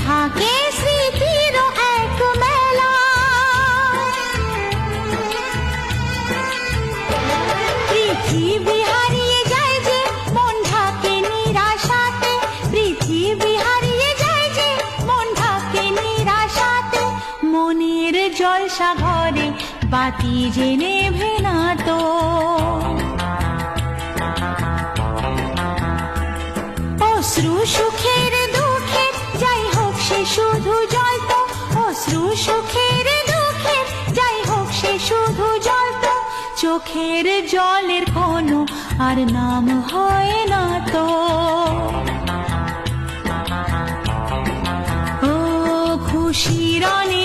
থাকে স্মৃতির এক মেলা। পৃথিবী হারিয়ে যায় যে মন ঢাকে নিরাশাতে, পৃথিবী হারিয়ে যায় যে মন ঢাকে নিরাশাতে। মনের জলসা ঘরে বাতি যে নেভে না তো। অশ্রু সুখের দুঃখের যাই হোক সে শুধু জল তো, অশ্রু সুখের দুঃখের যাই হোক সে শুধু জল তো। চোখের জলের কোনো আর নাম হয় না তো। ও খুশির অনেক